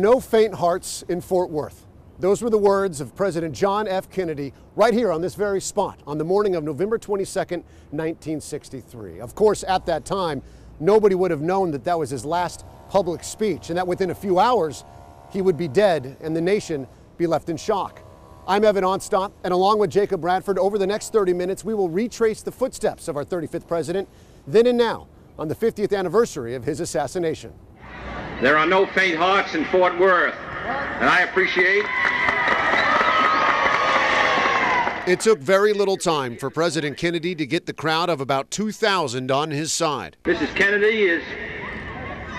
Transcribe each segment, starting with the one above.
no faint hearts in Fort Worth. Those were the words of President John F. Kennedy right here on this very spot on the morning of November 22nd, 1963. Of course, at that time, nobody would have known that that was his last public speech and that within a few hours, he would be dead and the nation be left in shock. I'm Evan Onstot, and along with Jacob Bradford, over the next 30 minutes, we will retrace the footsteps of our 35th president, then and now, on the 50th anniversary of his assassination. There are no faint hearts in Fort Worth, and I appreciate. It took very little time for President Kennedy to get the crowd of about 2,000 on his side. Mrs. Kennedy is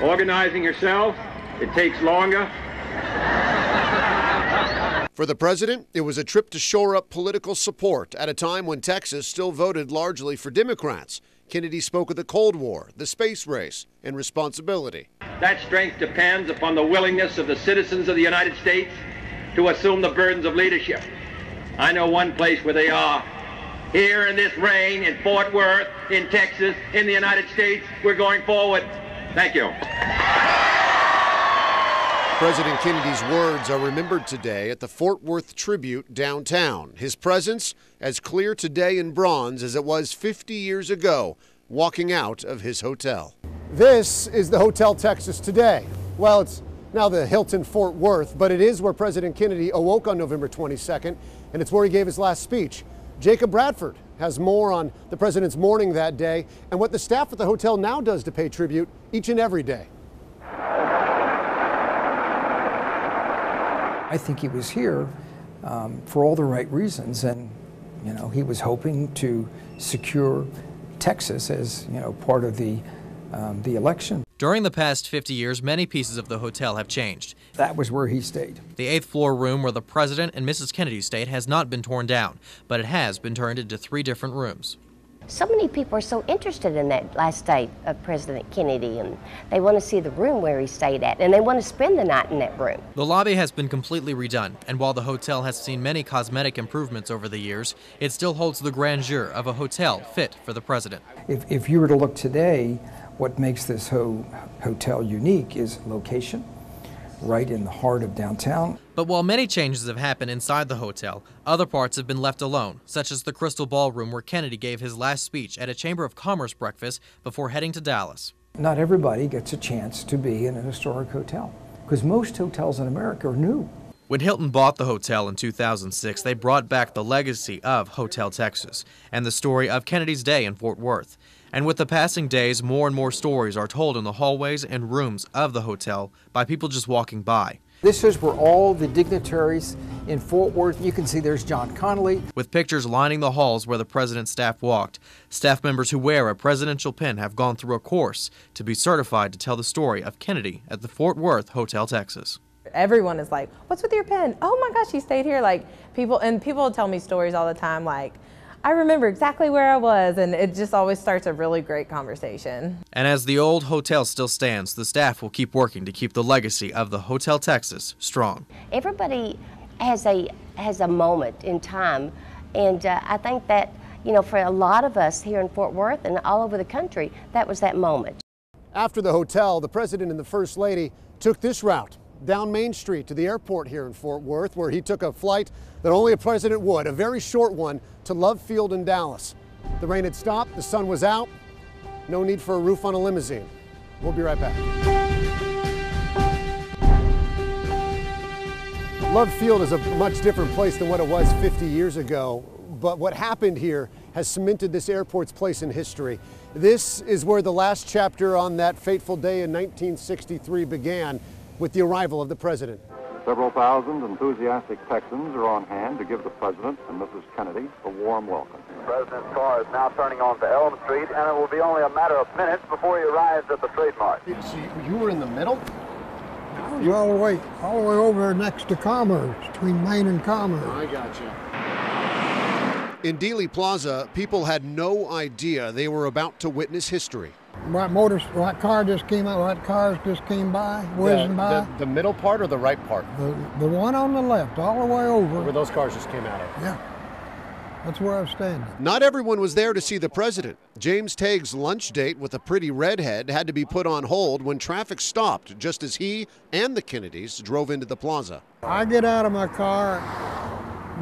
organizing herself. It takes longer. For the president, it was a trip to shore up political support at a time when Texas still voted largely for Democrats. Kennedy spoke of the Cold War, the space race, and responsibility. That strength depends upon the willingness of the citizens of the United States to assume the burdens of leadership. I know one place where they are. Here in this rain, in Fort Worth, in Texas, in the United States, we're going forward. Thank you. President Kennedy's words are remembered today at the Fort Worth Tribute downtown. His presence as clear today in bronze as it was 50 years ago, walking out of his hotel. This is the Hotel Texas today. Well, it's now the Hilton Fort Worth, but it is where President Kennedy awoke on November 22nd, and it's where he gave his last speech. Jacob Bradford has more on the president's morning that day and what the staff at the hotel now does to pay tribute each and every day. I think he was here for all the right reasons, and he was hoping to secure Texas as part of the election. During the past 50 years, many pieces of the hotel have changed. That was where he stayed. The 8th floor room where the president and Mrs. Kennedy stayed has not been torn down, but it has been turned into 3 different rooms. So many people are so interested in that last day of President Kennedy, and they want to see the room where he stayed at, and they want to spend the night in that room. The lobby has been completely redone, and while the hotel has seen many cosmetic improvements over the years, it still holds the grandeur of a hotel fit for the president. If you were to look today, what makes this hotel unique is location, right in the heart of downtown. But while many changes have happened inside the hotel, other parts have been left alone, such as the Crystal Ballroom where Kennedy gave his last speech at a Chamber of Commerce breakfast before heading to Dallas. Not everybody gets a chance to be in a historic hotel, because most hotels in America are new. When Hilton bought the hotel in 2006, they brought back the legacy of Hotel Texas and the story of Kennedy's day in Fort Worth. And with the passing days, more and more stories are told in the hallways and rooms of the hotel by people just walking by. This is where all the dignitaries in Fort Worth, you can see there's John Connally. With pictures lining the halls where the president's staff walked, staff members who wear a presidential pin have gone through a course to be certified to tell the story of Kennedy at the Fort Worth Hotel Texas. Everyone is like, what's with your pen? Oh my gosh, you stayed here. Like people tell me stories all the time like, I remember exactly where I was, and it just always starts a really great conversation. And as the old hotel still stands, the staff will keep working to keep the legacy of the Hotel Texas strong. Everybody has a moment in time, and I think that, for a lot of us here in Fort Worth and all over the country, that was that moment. After the hotel, the president and the first lady took this route down Main Street to the airport here in Fort Worth, where he took a flight that only a president would, a very short one, to Love Field in Dallas. The rain had stopped, the sun was out, no need for a roof on a limousine. We'll be right back. Love Field is a much different place than what it was 50 years ago, but what happened here has cemented this airport's place in history. This is where the last chapter on that fateful day in 1963 began, with the arrival of the president. Several thousand enthusiastic Texans are on hand to give the president and Mrs. Kennedy a warm welcome. The president's car is now turning onto Elm Street, and it will be only a matter of minutes before he arrives at the trademark. So you were in the middle? I was all the way over next to Commerce, between Main and Commerce. I gotcha. In Dealey Plaza, people had no idea they were about to witness history. What car just came out, what cars just came by, whizzing by? The middle part or the right part? The one on the left, all the way over. Where those cars just came out of? Yeah. That's where I was standing. Not everyone was there to see the president. James Tague's lunch date with a pretty redhead had to be put on hold when traffic stopped just as he and the Kennedys drove into the plaza. I get out of my car,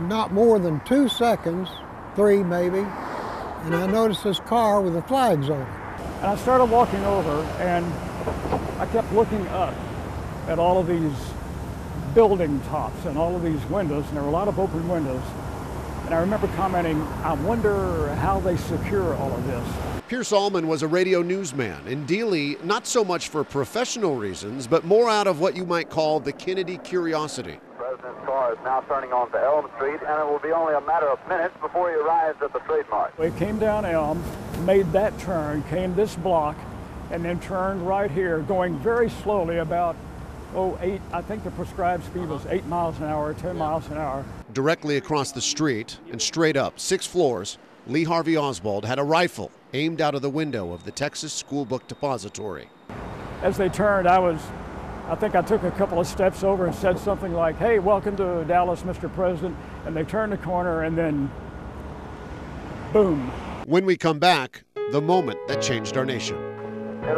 not more than 2 seconds, 3 maybe, and I noticed this car with the flags on it. And I started walking over, and I kept looking up at all of these building tops and all of these windows, and there were a lot of open windows. And I remember commenting, I wonder how they secure all of this. Pierce Allman was a radio newsman in Dealey, not so much for professional reasons, but more out of what you might call the Kennedy curiosity. The president's car is now turning onto Elm Street, and it will be only a matter of minutes before he arrives at the trademark. We came down Elm, made that turn, came this block, and then turned right here, going very slowly, about, I think the prescribed speed was 8 miles an hour, 10 miles an hour. Directly across the street and straight up 6 floors, Lee Harvey Oswald had a rifle aimed out of the window of the Texas School Book Depository. As they turned, I think I took a couple of steps over and said something like, "Hey, welcome to Dallas, Mr. President." And they turned the corner and then, boom. When we come back, the moment that changed our nation. It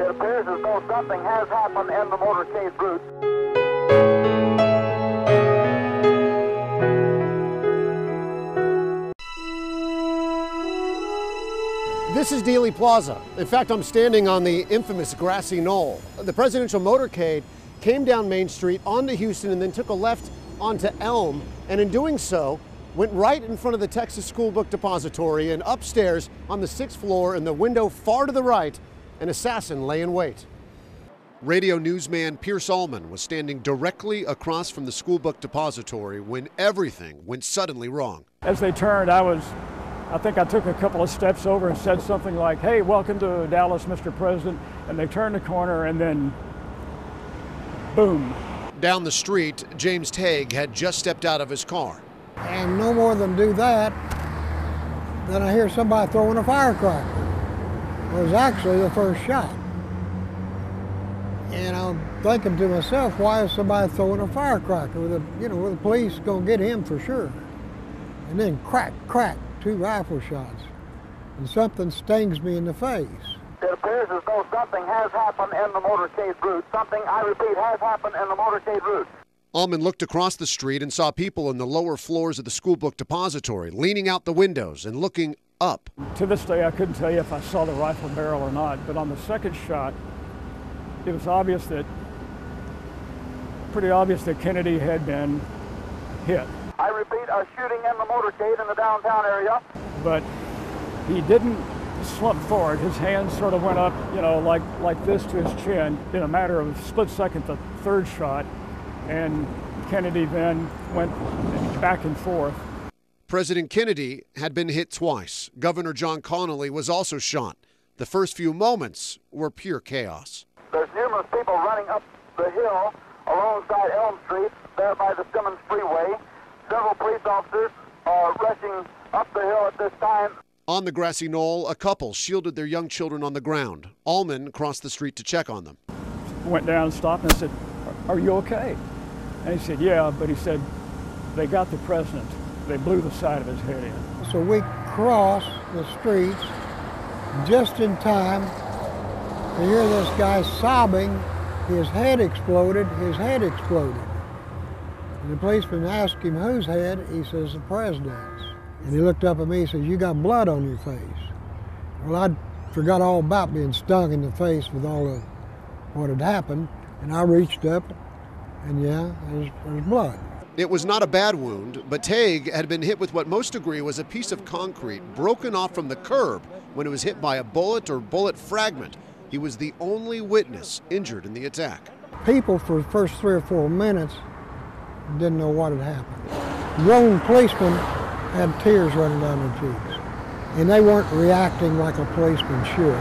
appears as though something has happened in the motorcade route. This is Dealey Plaza. In fact, I'm standing on the infamous grassy knoll. The presidential motorcade came down Main Street onto Houston and then took a left onto Elm, and in doing so, went right in front of the Texas School Book Depository, and upstairs on the 6th floor in the window far to the right, an assassin lay in wait. Radio newsman Pierce Allman was standing directly across from the School Book Depository when everything went suddenly wrong. As they turned, I think I took a couple of steps over and said something like, "Hey, welcome to Dallas, Mr. President." And they turned the corner and then, boom. Down the street, James Tague had just stepped out of his car. And no more than do that, then I hear somebody throwing a firecracker. It was actually the first shot. And I'm thinking to myself, why is somebody throwing a firecracker? With the police gonna get him for sure. And then crack, crack, 2 rifle shots. And something stings me in the face. It appears as though something has happened in the motorcade route. Something, I repeat, has happened in the motorcade route. Allman looked across the street and saw people in the lower floors of the School Book Depository leaning out the windows and looking up. To this day, I couldn't tell you if I saw the rifle barrel or not, but on the second shot, it was pretty obvious that Kennedy had been hit. I repeat, a shooting in the motorcade in the downtown area. But he didn't slump forward. His hands sort of went up, like this to his chin. In a matter of a split second, the third shot, and Kennedy then went back and forth. President Kennedy had been hit twice. Governor John Connally was also shot. The first few moments were pure chaos. There's numerous people running up the hill alongside Elm Street, there by the Simmons Freeway. Several police officers are rushing up the hill at this time. On the grassy knoll, a couple shielded their young children on the ground. Allman crossed the street to check on them. Went down and stopped and said, "Are you okay?" And he said, "Yeah," but he said, "They got the president. They blew the side of his head in." So we crossed the street just in time to hear this guy sobbing. His head exploded, his head exploded. And the policeman asked him whose head. He says, "The president's." And he looked up at me and says, "You got blood on your face." Well, I forgot all about being stung in the face with all of what had happened. And I reached up, and yeah, there's blood. It was not a bad wound, but Tague had been hit with what most agree was a piece of concrete broken off from the curb when it was hit by a bullet or bullet fragment. He was the only witness injured in the attack. People for the first 3 or 4 minutes didn't know what had happened. Grown policemen had tears running down their cheeks, and they weren't reacting like a policeman should.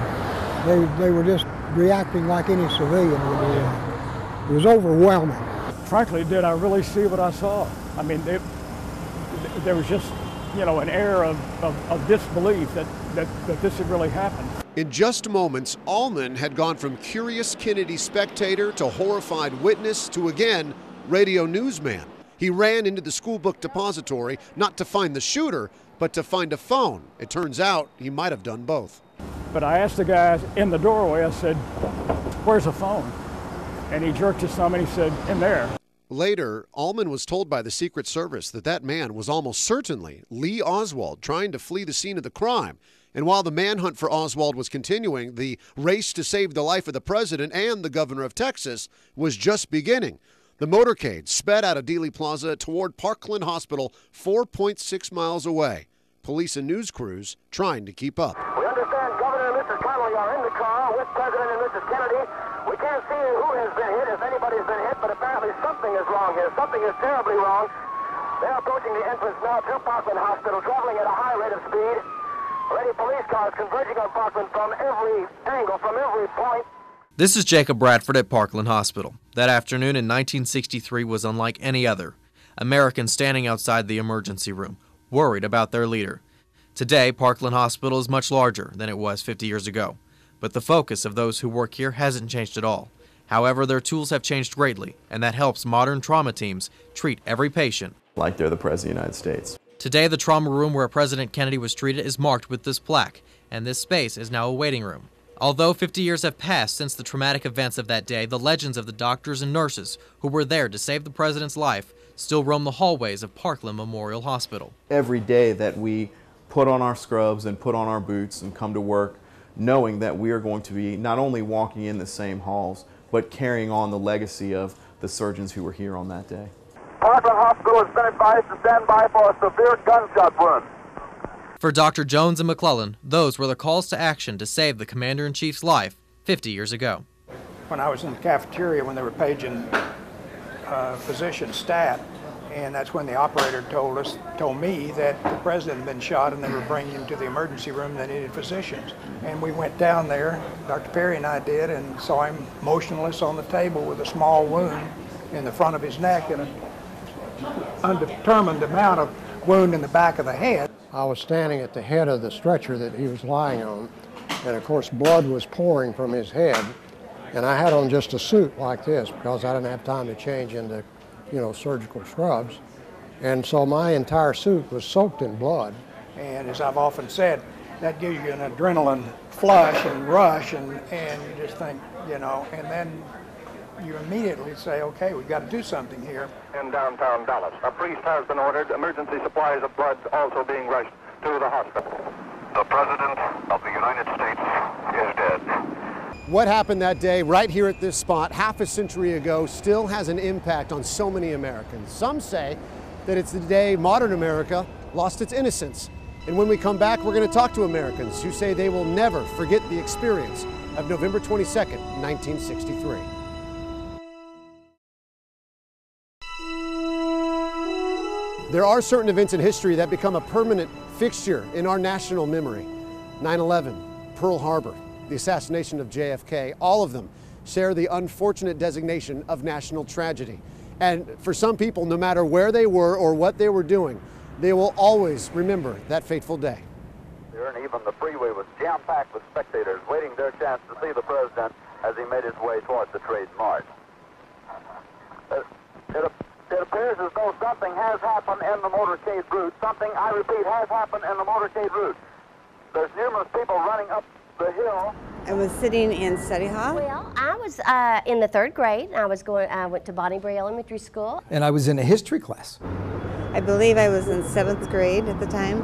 They were just reacting like any civilian would react. It was overwhelming. Frankly, did I really see what I saw? I mean, there was just, an air of disbelief that this had really happened. In just moments, Allman had gone from curious Kennedy spectator to horrified witness to, again, radio newsman. He ran into the school book depository not to find the shooter, but to find a phone. It turns out he might have done both. But I asked the guy in the doorway, I said, "Where's the phone?" And he jerked his thumb and he said, "In there." Later, Allman was told by the Secret Service that man was almost certainly Lee Oswald trying to flee the scene of the crime. And while the manhunt for Oswald was continuing, the race to save the life of the president and the governor of Texas was just beginning. The motorcade sped out of Dealey Plaza toward Parkland Hospital, 4.6 miles away. Police and news crews trying to keep up. We understand Governor and Mrs. Connolly are in the car with President and Mrs. Kennedy. We can't see who has been hit, if anybody's been hit, but apparently something is wrong here. Something is terribly wrong. They're approaching the entrance now to Parkland Hospital, traveling at a high rate of speed. Already police cars converging on Parkland from every angle, from every point. This is Jacob Bradford at Parkland Hospital. That afternoon in 1963 was unlike any other. Americans standing outside the emergency room, worried about their leader. Today, Parkland Hospital is much larger than it was 50 years ago. But the focus of those who work here hasn't changed at all. However, their tools have changed greatly, and that helps modern trauma teams treat every patient like they're the President of the United States. Today, the trauma room where President Kennedy was treated is marked with this plaque, and this space is now a waiting room. Although 50 years have passed since the traumatic events of that day, the legends of the doctors and nurses who were there to save the president's life still roam the hallways of Parkland Memorial Hospital. Every day that we put on our scrubs and put on our boots and come to work, knowing that we are going to be not only walking in the same halls, but carrying on the legacy of the surgeons who were here on that day. Parkland Hospital has been advised to stand by for a severe gunshot wound. For Dr. Jones and McClellan, those were the calls to action to save the Commander-in-Chief's life 50 years ago. When I was in the cafeteria when they were paging physician stat, and that's when the operator told me that the president had been shot and they were bringing him to the emergency room and they needed physicians. And we went down there, Dr. Perry and I did, and saw him motionless on the table with a small wound in the front of his neck and an undetermined amount of wound in the back of the head. I was standing at the head of the stretcher that he was lying on, and of course blood was pouring from his head, and I had on just a suit like this because I didn't have time to change into, surgical scrubs, and so my entire suit was soaked in blood. And as I've often said, that gives you an adrenaline flush and rush, and you just think, and then you immediately say, okay, we've got to do something here. In downtown Dallas, a priest has been ordered. Emergency supplies of blood also being rushed to the hospital. The President of the United States is dead. What happened that day right here at this spot half a century ago still has an impact on so many Americans. Some say that it's the day modern America lost its innocence. And when we come back, we're going to talk to Americans who say they will never forget the experience of November 22nd, 1963. There are certain events in history that become a permanent fixture in our national memory. 9/11, Pearl Harbor, the assassination of JFK, all of them share the unfortunate designation of national tragedy. And for some people, no matter where they were or what they were doing, they will always remember that fateful day. And even the freeway was jam-packed with spectators waiting their chance to see the president as he made his way towards the Trade Mart. It appears as though something has happened in the motorcade route. Something, I repeat, has happened in the motorcade route. There's numerous people running up the hill. I was sitting in study hall. Well, I was in the 3rd grade. I went to Bonnie Bray Elementary School. And I was in a history class. I believe I was in 7th grade at the time.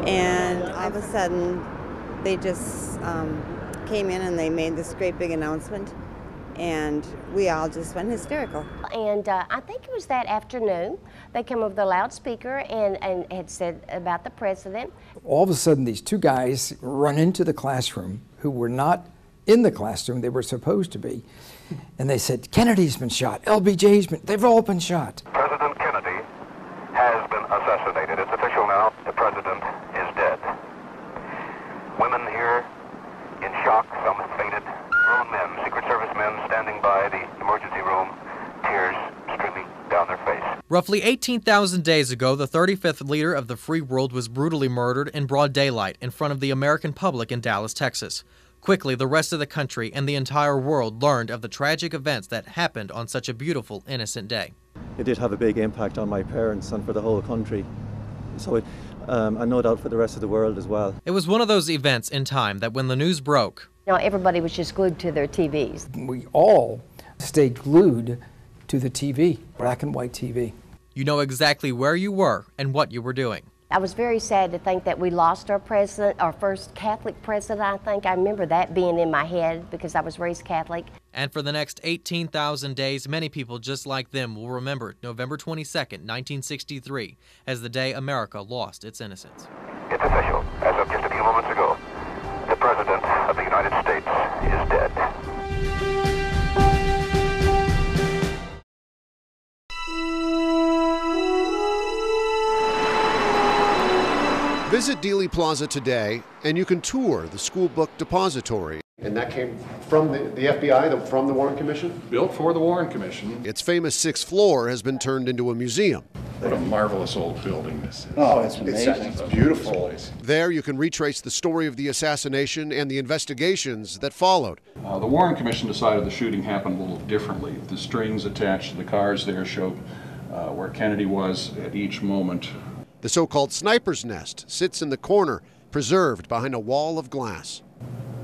And all of a sudden, they just came in and they made this great big announcement. And we all just went hysterical. And I think it was that afternoon, they came over the loudspeaker and had said about the president. All of a sudden, these two guys run into the classroom who were not in the classroom they were supposed to be. And they said, Kennedy's been shot, LBJ's been, they've all been shot. President Kennedy has been assassinated. It's official now. The president is dead. Women here in shock, some have fainted. Grown men, Secret Service men standing by the emergency room, tears streaming down their face. Roughly 18,000 days ago, the 35th leader of the free world was brutally murdered in broad daylight in front of the American public in Dallas, Texas. Quickly, the rest of the country and the entire world learned of the tragic events that happened on such a beautiful, innocent day. it did have a big impact on my parents and for the whole country. So and no doubt for the rest of the world as well. It was one of those events in time that when the news broke, everybody was just glued to their TVs. We all stayed glued to the TV, black and white TV. You know exactly where you were and what you were doing. I was very sad to think that we lost our president, our first Catholic president, I think. I remember that being in my head because I was raised Catholic. And for the next 18,000 days, many people just like them will remember November 22nd, 1963, as the day America lost its innocence. It's official. As of just a few moments ago, the President of the United States is dead. Visit Dealey Plaza today, and you can tour the school book depository. And that came from the FBI, from the Warren Commission? Built for the Warren Commission. Its famous 6th floor has been turned into a museum. What a marvelous old building this is. Oh, it's amazing. It's beautiful. There you can retrace the story of the assassination and the investigations that followed. The Warren Commission decided the shooting happened a little differently. The strings attached to the cars there showed where Kennedy was at each moment. The so-called sniper's nest sits in the corner, preserved behind a wall of glass.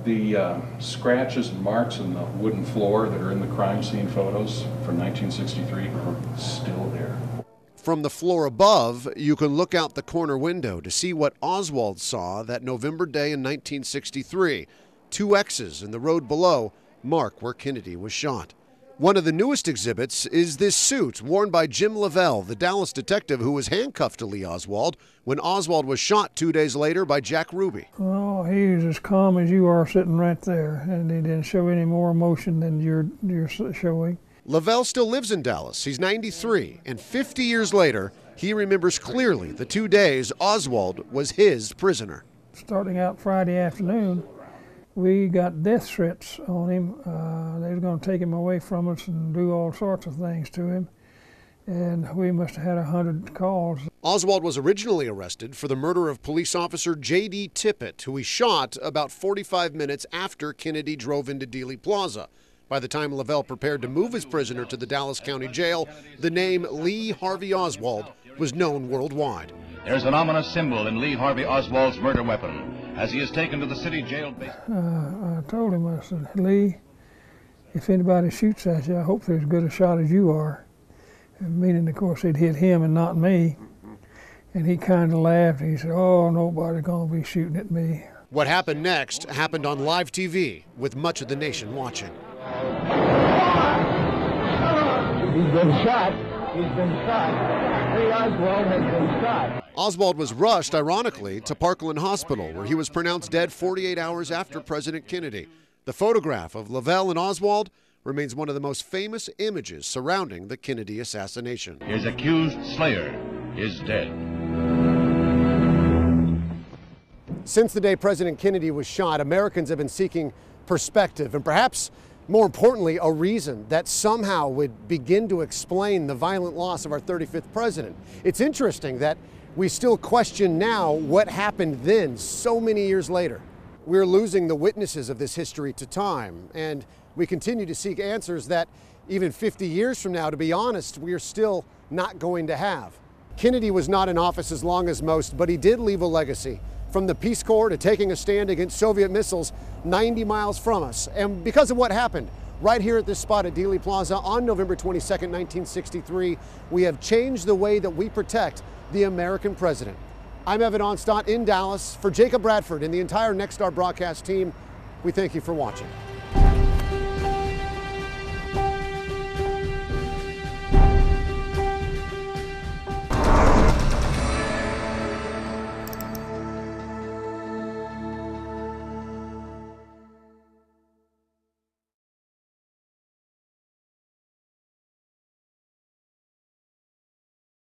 The scratches and marks in the wooden floor that are in the crime scene photos from 1963 are still there. From the floor above, you can look out the corner window to see what Oswald saw that November day in 1963. 2 X's in the road below mark where Kennedy was shot. One of the newest exhibits is this suit worn by Jim Lavelle, the Dallas detective who was handcuffed to Lee Oswald when Oswald was shot 2 days later by Jack Ruby. Well, he was as calm as you are sitting right there, and he didn't show any more emotion than you're showing. Lavelle still lives in Dallas. He's 93, and 50 years later, he remembers clearly the 2 days Oswald was his prisoner. Starting out Friday afternoon, we got death threats on him. They were going to take him away from us and do all sorts of things to him. And we must have had 100 calls. Oswald was originally arrested for the murder of police officer J.D. Tippit, who he shot about 45 minutes after Kennedy drove into Dealey Plaza. By the time Lavelle prepared to move his prisoner to the Dallas County Jail, the name Lee Harvey Oswald was known worldwide. There's an ominous symbol in Lee Harvey Oswald's murder weapon as he is taken to the city jail. I told him, I said, Lee, if anybody shoots at you, I hope they're as good a shot as you are. And meaning, of course, it hit him and not me. And he kind of laughed. He said, oh, nobody's going to be shooting at me. What happened next happened on live TV with much of the nation watching. He's been shot. He's been shot. Lee Oswald has been shot. Oswald was rushed, ironically, to Parkland Hospital, where he was pronounced dead 48 hours after President Kennedy. The photograph of Lavelle and Oswald remains one of the most famous images surrounding the Kennedy assassination. His accused slayer is dead. Since the day President Kennedy was shot, Americans have been seeking perspective and perhaps more importantly, a reason that somehow would begin to explain the violent loss of our 35th president. It's interesting that we still question now what happened then, so many years later. We're losing the witnesses of this history to time, and we continue to seek answers that even 50 years from now, to be honest, we are still not going to have. Kennedy was not in office as long as most, but he did leave a legacy. From the Peace Corps to taking a stand against Soviet missiles 90 miles from us. And because of what happened right here at this spot at Dealey Plaza on November 22nd, 1963, we have changed the way that we protect the American president. I'm Evan Onstot in Dallas. For Jacob Bradford and the entire Nexstar broadcast team, we thank you for watching.